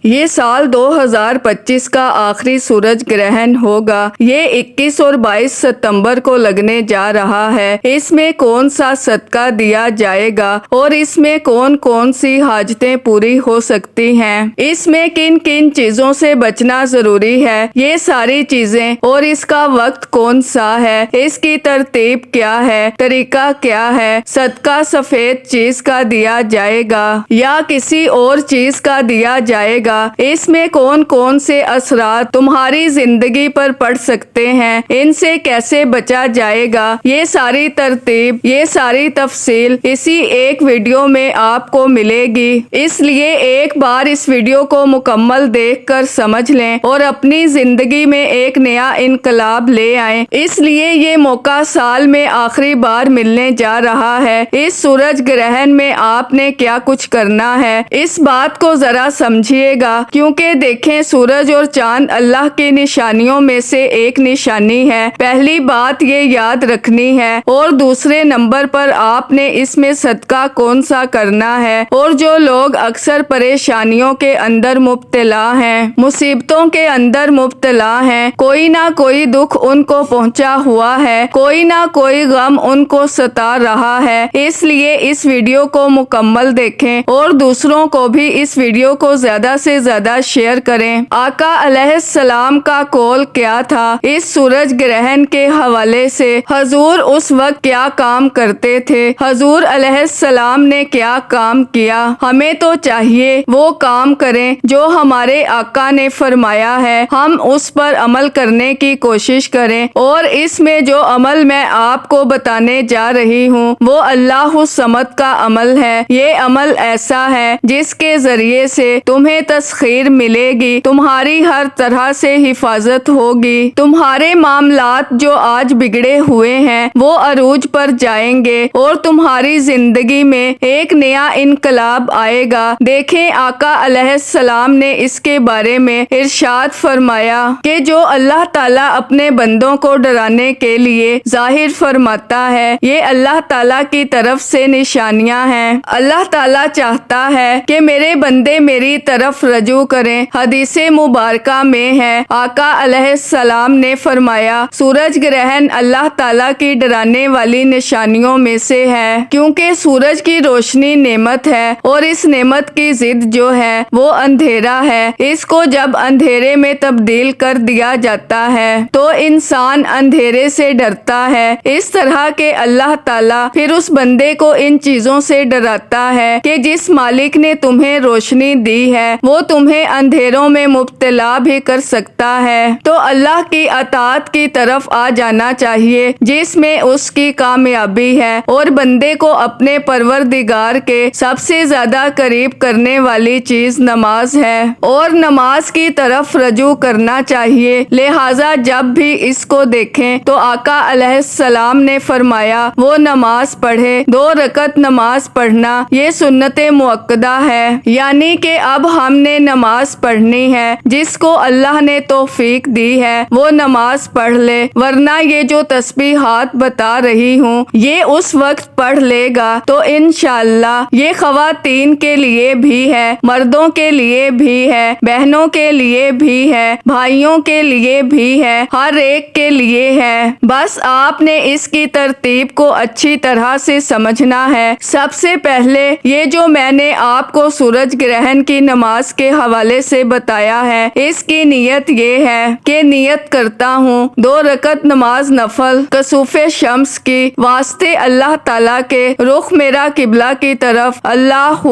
یہ سال 2025 کا آخری سورج گرہن ہوگا۔ یہ 21 اور 22 ستمبر کو لگنے جا رہا ہے۔ اس میں کون سا صدقہ دیا جائے گا اور اس میں کون کون سی حاجتیں پوری ہو سکتی ہیں؟ اس میں کن کن چیزوں سے بچنا ضروری ہے؟ یہ ساری چیزیں اور اس کا وقت کون سا ہے؟ اس کی ترتیب کیا ہے؟ طریقہ کیا ہے؟ صدقہ سفید چیز کا دیا جائے گا یا کسی اور چیز کا دیا جائے گا؟ اس میں کون کون سے اثرات تمہاری زندگی پر پڑ سکتے ہیں؟ ان سے کیسے بچا جائے گا؟ یہ ساری ترتیب، یہ ساری تفصیل اسی ایک ویڈیو میں آپ کو ملے گی۔ اس لیے ایک بار اس ویڈیو کو مکمل دیکھ کر سمجھ لیں اور اپنی زندگی میں ایک نیا انقلاب لے آئیں۔ اس لیے یہ موقع سال میں آخری بار ملنے جا رہا ہے۔ اس سورج گرہن میں آپ نے کیا کچھ کرنا ہے، اس بات کو ذرا سمجھیے گا، کیونکہ دیکھیں سورج اور چاند اللہ کی نشانیوں میں سے ایک نشانی ہے۔ پہلی بات یہ یاد رکھنی ہے، اور دوسرے نمبر پر آپ نے اس میں صدقہ کون سا کرنا ہے۔ اور جو لوگ اکثر پریشانیوں کے اندر مبتلا ہیں، مصیبتوں کے اندر مبتلا ہیں، کوئی نہ کوئی دکھ ان کو پہنچا ہوا ہے، کوئی نہ کوئی غم ان کو ستا رہا ہے، اس لیے اس ویڈیو کو مکمل دیکھیں اور دوسروں کو بھی اس ویڈیو کو زیادہ سے زیادہ شیئر کریں۔ آقا علیہ السلام کا قول کیا تھا اس سورج گرہن کے حوالے سے؟ حضور اس وقت کیا کام کرتے تھے؟ حضور علیہ السلام نے کیا کام کیا؟ ہمیں تو چاہیے وہ کام کریں جو ہمارے آقا نے فرمایا ہے، ہم اس پر عمل کرنے کی کوشش کریں۔ اور اس میں جو عمل میں آپ کو بتانے جا رہی ہوں وہ اللہ الصمد کا عمل ہے۔ یہ عمل ایسا ہے جس کے ذریعے سے تمہیں تسخیر ملے گی، تمہاری ہر طرح سے حفاظت ہوگی، تمہارے معاملات جو آج بگڑے ہوئے ہیں وہ عروج پر جائیں گے اور تمہاری زندگی میں ایک نیا انقلاب آئے گا۔ دیکھیں آقا علیہ السلام نے اس کے بارے میں ارشاد فرمایا کہ جو اللہ تعالیٰ اپنے بندوں کو ڈرانے کے لیے ظاہر فرماتا ہے، یہ اللہ تعالیٰ کی طرف سے نشانیاں ہیں۔ اللہ تعالیٰ چاہتا ہے کہ میرے بندے میری طرف رجوع کریں۔ حدیث مبارکہ میں ہے، آقا علیہ السلام نے فرمایا سورج گرہن اللہ تعالیٰ کی ڈرانے والی نشانیوں میں سے ہے، کیونکہ سورج کی روشنی نعمت ہے اور اس نعمت کی ضد جو ہے وہ اندھیرا ہے۔ اس کو جب اندھیرے میں تبدیل کر دیا جاتا ہے تو انسان اندھیرے سے ڈرتا ہے۔ اس طرح کے اللہ تعالیٰ پھر اس بندے کو ان چیزوں سے ڈراتا ہے کہ جس مالک نے تمہیں روشنی دی ہے وہ تمہیں اندھیروں میں مبتلا بھی کر سکتا ہے۔ تو اللہ کی اطاعت کی طرف آ جانا چاہیے جس میں اس کی کامیابی ہے، اور بندے کو اپنے پروردگار کے سب سے زیادہ قریب کرنے والی چیز نماز ہے اور نماز کی طرف رجوع کرنا چاہیے۔ لہٰذا جب بھی اس کو دیکھیں تو آقا علیہ السلام نے فرمایا وہ نماز پڑھے۔ 2 رکعت نماز پڑھنا یہ سنت مؤکدہ ہے، یعنی کہ اب ہم نے نماز پڑھنی ہے۔ جس کو اللہ نے توفیق دی ہے وہ نماز پڑھ لے، ورنہ یہ جو تسبیحات بتا رہی ہوں یہ اس وقت پڑھ لے گا تو انشاءاللہ یہ خواتین کے لیے بھی ہے، مردوں کے لیے بھی ہے، بہنوں کے لیے بھی ہے، بھائیوں کے لیے بھی ہے، ہر ایک کے لیے ہے۔ بس آپ نے اس کی ترتیب کو اچھی طرح سے سمجھنا ہے۔ سب سے پہلے یہ جو میں نے آپ کو سورج گرہن کی نماز کے حوالے سے بتایا ہے، اس کی نیت یہ ہے کہ نیت کرتا ہوں 2 رکعت نماز نفل کسوف شمس کی واسطے اللہ تعالیٰ کے رخ میرا قبلہ کی طرف اللہ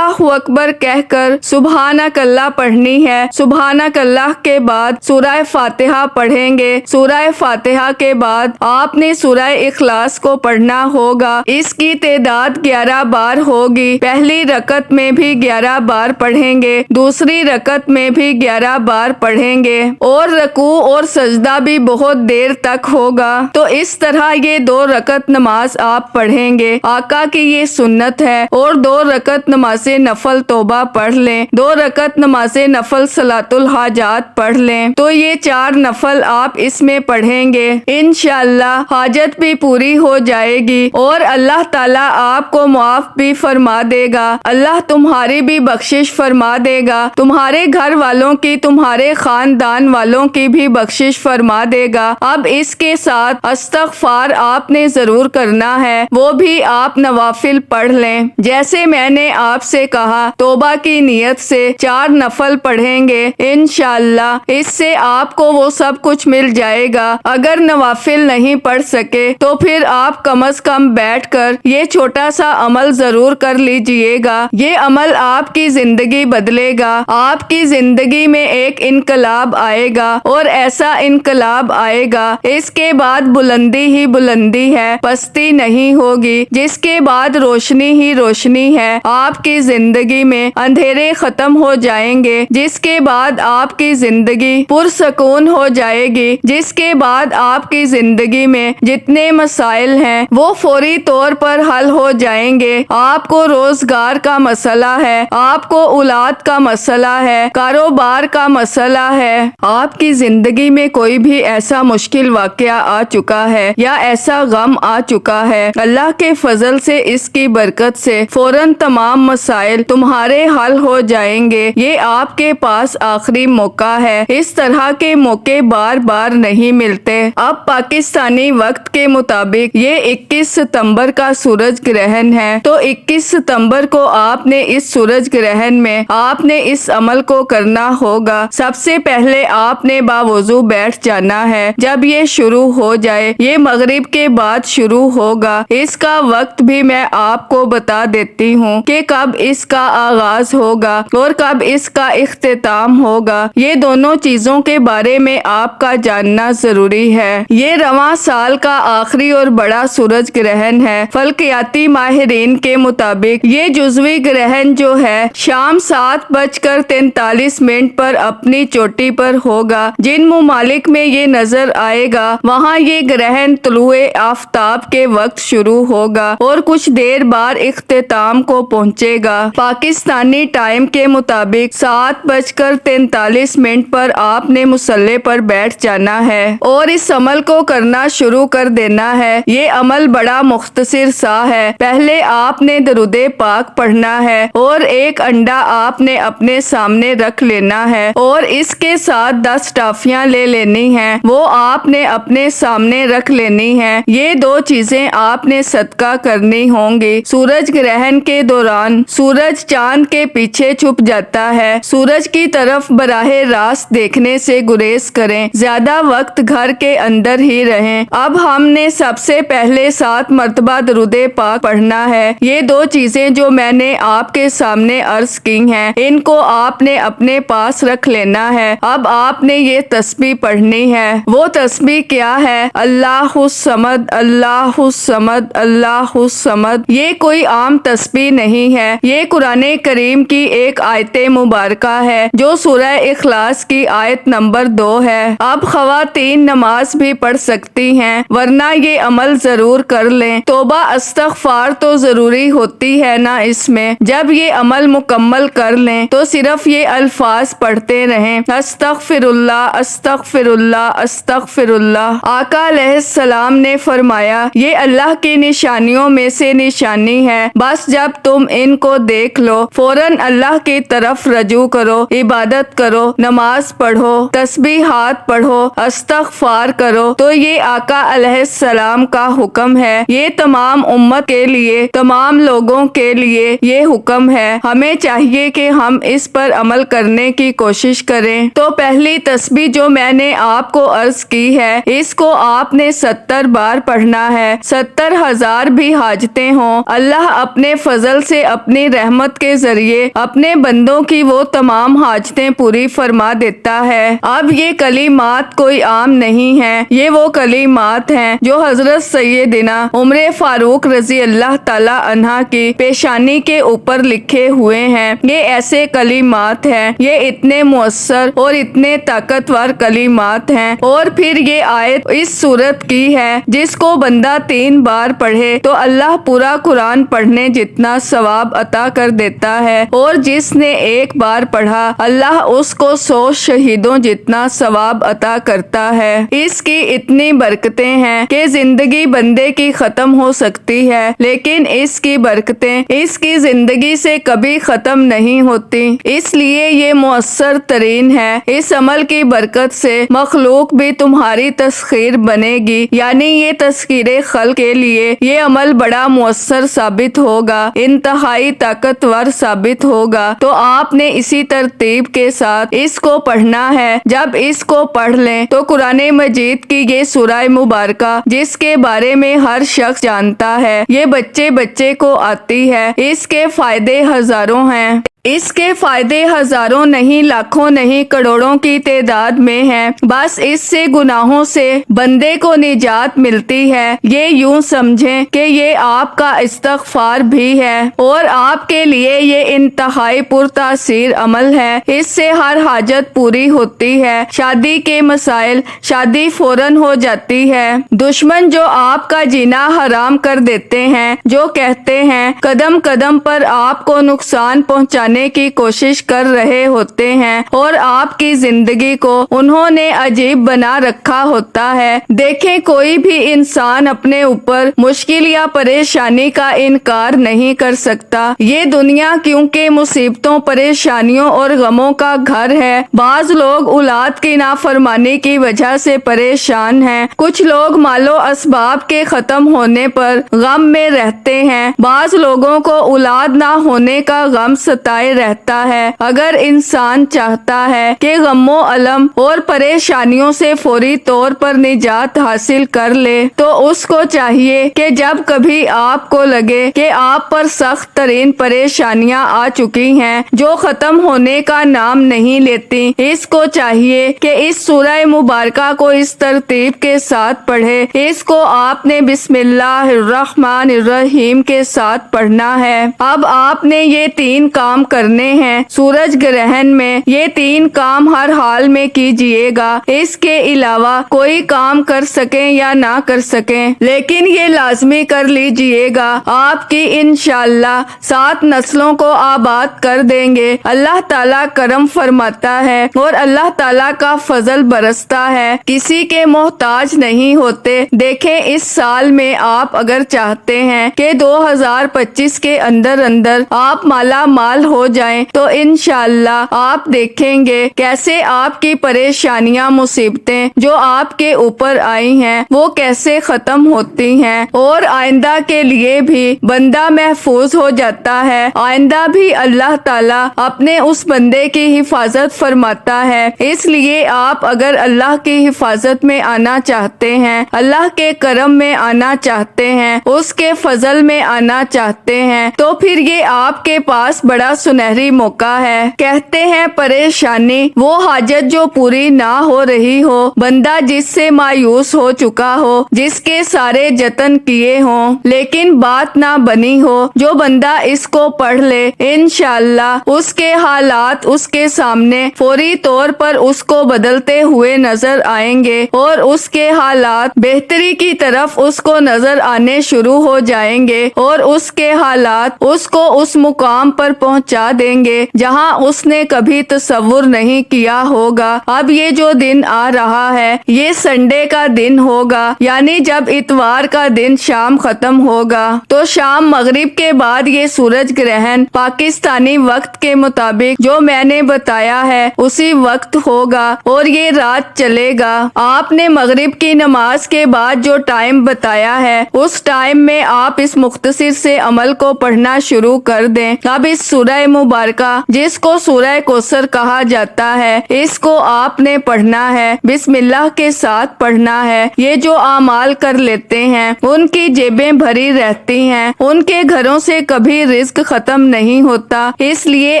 اکبر کہہ کر سبحانک اللہ پڑھنی ہے۔ سبحانک اللہ کے بعد سورہ فاتحہ پڑھیں گے۔ سورہ فاتحہ کے بعد آپ نے سورہ اخلاص کو پڑھنا ہوگا۔ اس کی تعداد 11 بار ہوگی۔ پہلی رکعت میں بھی 11 بار پڑھیں گے، دوسری رکعت میں بھی 11 بار پڑھیں گے، اور رکوع اور سجدہ بھی بہت دیر تک ہوگا۔ تو اس طرح یہ 2 رکعت نماز آپ پڑھیں گے۔ آقا کی یہ سنت ہے۔ اور 2 رکعت نماز نفل توبہ پڑھ لیں، 2 رکعت نماز نفل صلاۃ الحاجات پڑھ لیں، تو یہ 4 نفل آپ اس میں پڑھیں گے۔ انشاءاللہ حاجت بھی پوری ہو جائے گی اور اللہ تعالیٰ آپ کو معاف بھی فرما دے گا۔ اللہ تمہاری بھی بخشش فرما دے گا، تمہارے گھر والوں کی، تمہارے خاندان والوں کی بھی بخشش فرما دے گا۔ اب اس کے ساتھ استغفار آپ نے ضرور کرنا ہے، وہ بھی آپ نوافل پڑھ لیں۔ جیسے میں نے آپ سے کہا، توبہ کی نیت سے 4 نفل پڑھیں گے، انشاءاللہ اس سے آپ کو وہ سب کچھ مل جائے گا۔ اگر نوافل نہیں پڑھ سکے تو پھر آپ کم از کم بیٹھ کر یہ چھوٹا سا عمل ضرور کر لیجئے گا۔ یہ عمل آپ کی زندگی بدلے گا، آپ کی زندگی میں ایک انقلاب آئے گا، اور ایسا انقلاب آئے گا اس کے بعد بلندی ہی بلندی ہے، پستی نہیں ہوگی، جس کے بعد روشنی ہی روشنی ہے۔ آپ کی زندگی میں اندھیرے ختم ہو جائیں گے، جس کے بعد آپ کی زندگی پرسکون ہو جائے گی، جس کے بعد آپ کی زندگی میں جتنے مسائل ہیں وہ فوری طور پر حل ہو جائیں گے۔ آپ کو روزگار کا مسئلہ ہے، آپ کو اولاد کا مسئلہ ہے، کاروبار کا مسئلہ ہے، آپ کی زندگی میں کوئی بھی ایسا مشکل واقعہ آ چکا ہے یا ایسا غم آ چکا ہے، اللہ کے فضل سے، اس کی برکت سے فوراً تمام مسائل تمہارے حل ہو جائیں گے۔ یہ آپ کے پاس آخری موقع ہے، اس طرح کے موقع بار بار نہیں ملتے۔ اب پاکستانی وقت کے مطابق یہ 21 ستمبر کا سورج گرہن ہے، تو 21 ستمبر کو آپ نے اس سورج گرہن میں آپ نے اس عمل کو کرنا ہوگا۔ سب سے پہلے آپ نے باوضو بیٹھ جانا ہے۔ جب یہ شروع ہو جائے، یہ مغرب کے بعد شروع ہوگا، اس کا وقت بھی میں آپ کو بتا دیتی ہوں کہ کب اس کا آغاز ہوگا اور کب اس کا اختتام ہوگا۔ یہ دونوں چیزوں کے بارے میں آپ کا جاننا ضروری ہے۔ یہ رواں سال کا آخری اور بڑا سورج گرہن ہے۔ فلکیاتی ماہرین کے مطابق یہ جزوی گرہن جو ہے شام 7:43 پر اپنی چوٹی پر ہوگا۔ جن ممالک میں یہ نظر آئے گا وہاں یہ گرہن طلوع آفتاب کے وقت شروع ہوگا اور کچھ دیر بعد اختتام کو پہنچے گا۔ پاکستانی ٹائم کے مطابق 7:43 پر آپ نے مصلی پر بیٹھ جانا ہے اور اس عمل کو کرنا شروع کر دینا ہے۔ یہ عمل بڑا مختصر سا ہے۔ پہلے آپ نے درود پاک پڑھنا ہے اور ایک انڈا آپ نے اپنے سامنے رکھ لینا ہے اور اس کے ساتھ 10 ٹافیاں لے لینی ہیں، وہ آپ نے اپنے سامنے رکھ لینی ہیں۔ یہ 2 چیزیں آپ نے صدقہ کرنی ہوں گی۔ سورج گرہن کے دوران سورج چاند کے پیچھے چھپ جاتا ہے۔ سورج کی طرف براہ راست دیکھنے سے گریز کریں، زیادہ وقت گھر کے اندر ہی رہیں۔ اب ہم نے سب سے پہلے 7 مرتبہ درود پاک پڑھنا ہے۔ یہ 2 چیزیں جو میں نے آپ کے سامنے عرض کی ہیں، ان کو آپ نے اپنے پاس رکھ لینا ہے۔ اب آپ نے یہ تسبیح پڑھنی ہے۔ وہ تسبیح کیا ہے؟ اللہ الصمد، اللہ الصمد، اللہ الصمد۔ یہ کوئی عام تسبیح نہیں ہے، یہ قرآن کریم کی ایک آیت مبارکہ ہے جو سورہ اخلاص کی آیت نمبر 2 ہے۔ اب خواتین نماز بھی پڑھ سکتی ہیں، ورنہ یہ عمل ضرور کر لیں۔ توبہ استغفار تو ضروری ہوتی ہے نا اس میں۔ جب یہ عمل مکمل کر لیں تو صرف یہ الفاظ پڑھتے رہیں، استغفر اللہ، استغفر اللہ، استغفر اللہ۔ آقا علیہ السلام نے فرمایا یہ اللہ کی نشانیوں میں سے نشانی ہے، بس جب تم ان کو دیکھ لو فوراً اللہ کی طرف رجوع کرو، عبادت کرو، نماز پڑھو، تسبیحات پڑھو، استغفار کرو۔ تو یہ آقا علیہ السلام کا حکم ہے، یہ تمام امت کے لیے، تمام لوگوں کے لیے یہ حکم ہے۔ ہمیں چاہیے کہ ہم اس پر عمل کرنے کی کوشش کریں۔ تو پہلی تسبیح جو میں نے آپ کو عرض کی ہے، اس کو آپ نے 70 بار پڑھنا ہے۔ 70,000 بھی حاجتیں ہوں، اللہ اپنے فضل سے، اپنی رحمت کے ذریعے اپنے بندوں کی وہ تمام حاجتیں پوری فرما دیتا ہے۔ اب یہ کلمات کوئی عام نہیں ہیں، یہ وہ کلمات ہیں جو حضرت سیدنا عمر فاروق رضی اللہ تعالی عنہ کی پیشانی کے اوپر لکھے ہوئے ہیں۔ یہ ایسے کلمات ہیں، یہ اتنے مؤثر اور اتنے طاقتور کلمات ہیں۔ اور پھر یہ آیت اس سورت کی ہے، جس کو بندہ 3 بار پڑھے تو اللہ پورا قرآن پڑھنے جتنا ثواب عطا کر دیتا ہے، اور جس نے 1 بار پڑھا اللہ اس کو 100 شہیدوں جتنا ثواب عطا کرتا ہے۔ اس کی اتنی برکتیں ہیں کہ زندگی بندے کی ختم ہو سکتی ہے، لیکن اس کی برکتیں اس کی زندگی سے کبھی ختم نہیں ہوتی، اس لیے یہ مؤثر ترین ہے۔ اس عمل کی برکت سے مخلوق بھی تمہاری تسخیر بنے گی، یعنی یہ تذکیر خلق کے لیے یہ عمل بڑا مؤثر ثابت ہوگا، انتہائی طاقتور ثابت ہوگا۔ تو آپ نے اسی ترتیب کے ساتھ اس کو پڑھنا ہے۔ جب اس کو پڑھ لیں تو قرآن مجید کی یہ سورہ مبارکہ جس کے بارے میں ہر شخص جانتا ہے، یہ بچے بچے کو آتی ہے، اس کے فائدے ہزاروں ہیں۔ اس کے فائدے ہزاروں نہیں، لاکھوں نہیں، کروڑوں کی تعداد میں ہیں۔ بس اس سے گناہوں سے بندے کو نجات ملتی ہے۔ یہ یوں سمجھیں کہ یہ آپ کا استغفار بھی ہے اور آپ کے لیے یہ انتہائی پرتاثیر عمل ہے۔ اس سے ہر حاجت پوری ہوتی ہے، شادی کے مسائل، شادی فوراً ہو جاتی ہے۔ دشمن جو آپ کا جینا حرام کر دیتے ہیں، جو کہتے ہیں قدم قدم پر آپ کو نقصان پہنچانے کی کوشش کر رہے ہوتے ہیں اور آپ کی زندگی کو انہوں نے عجیب بنا رکھا ہوتا ہے۔ دیکھیں، کوئی بھی انسان اپنے اوپر مشکل یا پریشانی کا انکار نہیں کر سکتا۔ یہ دنیا کیونکہ مصیبتوں، پریشانیوں اور غموں کا گھر ہے۔ بعض لوگ اولاد کی نافرمانی کی وجہ سے پریشان ہیں، کچھ لوگ مال و اسباب کے ختم ہونے پر غم میں رہتے ہیں، بعض لوگوں کو اولاد نہ ہونے کا غم ستائے رہتا ہے۔ اگر انسان چاہتا ہے کہ غم و الم اور پریشانیوں سے فوری طور پر نجات حاصل کر لے تو اس کو چاہیے کہ جب کبھی آپ کو لگے کہ آپ پر سخت ترین پریشانیاں آ چکی ہیں جو ختم ہونے کا نام نہیں لیتی، اس کو چاہیے کہ اس سورہ مبارکہ کو اس ترتیب کے ساتھ پڑھے۔ اس کو آپ نے بسم اللہ الرحمن الرحیم کے ساتھ پڑھنا ہے۔ اب آپ نے یہ 3 کام کرنے ہیں۔ سورج گرہن میں یہ 3 کام ہر حال میں کیجئے گا۔ اس کے علاوہ کوئی کام کر سکیں یا نہ کر سکیں، لیکن یہ لازمی کر لیجئے گا۔ آپ کی انشاءاللہ 7 نسلوں کو آباد کر دیں گے۔ اللہ تعالیٰ کرم فرماتا ہے اور اللہ تعالیٰ کا فضل برستا ہے، کسی کے محتاج نہیں ہوتے۔ دیکھیں، اس سال میں آپ اگر چاہتے ہیں کہ 2025 کے اندر آپ مالا مال ہو جائیں تو انشاءاللہ آپ دیکھیں گے کیسے آپ کی پریشانیاں، مصیبتیں جو آپ کے اوپر آئی ہیں وہ کیسے ختم ہوتی ہیں اور آئندہ کے لیے بھی بندہ محفوظ ہو جاتا ہے۔ آئندہ بھی اللہ تعالیٰ اپنے اس بندے کی حفاظت فرماتا ہے۔ اس لیے آپ اگر اللہ کی حفاظت میں آنا چاہتے ہیں، اللہ کے کرم میں آنا چاہتے ہیں، اس کے فضل میں آنا چاہتے ہیں تو پھر یہ آپ کے پاس بڑا سنہری موقع ہے۔ کہتے ہیں پریشانی وہ حاجت جو پوری نہ ہو رہی ہو، بندہ جس سے مایوس ہو چکا ہو، جس کے سارے جتن کیے ہوں لیکن بات نہ بنی ہو، جو بندہ اس کو پڑھ لے انشاءاللہ اس کے حالات اس کے سامنے فوری طور پر اس کو بدلتے ہوئے نظر آئیں گے اور اس کے حالات بہتری کی طرف اس کو نظر آنے شروع ہو جائیں گے اور اس کے حالات اس کو اس مقام پر پہنچا دیں گے جہاں اس نے کبھی تصور نہیں کیا ہوگا۔ اب یہ جو دن آ رہا ہے یہ سنڈے کا دن ہوگا، یعنی جب اتوار کا دن شام ختم ہوگا تو شام مغرب کے بعد یہ سورج گرہن پاکستانی وقت کے مطابق جو میں نے بتایا ہے اسی وقت ہوگا اور یہ رات چلے گا۔ آپ نے مغرب کی نماز کے بعد جو ٹائم بتایا ہے اس ٹائم میں آپ اس مختصر سے عمل کو پڑھنا شروع کر دیں۔ اب اس سورہ مبارکہ جس کو سورہ کوثر کہا جاتا ہے اس کو آپ نے پڑھنا ہے، بسم اللہ کے ساتھ پڑھنا ہے۔ یہ جو اعمال کر لیتے ہیں ان کی جیبیں بھری رہتی ہیں، ان کے گھروں سے کبھی رزق ختم نہیں ہوتا، اس لیے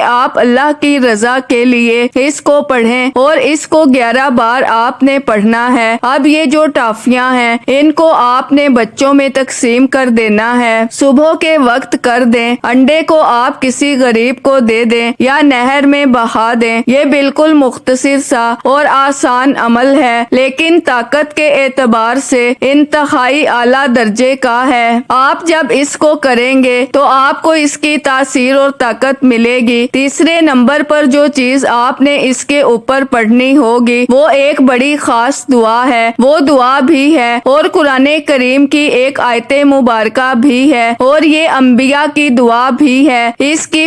آپ اللہ کی رضا کے لیے اس کو پڑھیں اور اس کو 11 بار آپ نے پڑھنا ہے۔ اب یہ جو ٹافیاں ہیں ان کو آپ نے بچوں میں تقسیم کر دینا ہے، صبح کے وقت کر دیں، انڈے کو آپ کسی غریب کو دے دیں یا نہر میں بہا دیں۔ یہ بالکل مختصر سا اور آسان عمل ہے لیکن طاقت کے اعتبار سے انتہائی اعلیٰ درجے کا ہے۔ آپ جب اس کو کریں گے تو آپ کو اس کی تاثیر اور طاقت ملے گی۔ تیسرے نمبر پر جو چیز آپ نے اس کے اوپر پڑھنی ہوگی وہ ایک بڑی خاص دعا ہے، وہ دعا بھی ہے اور قرآن کریم کی ایک آیت مبارکہ بھی ہے اور یہ انبیاء کی دعا بھی ہے۔ اس کی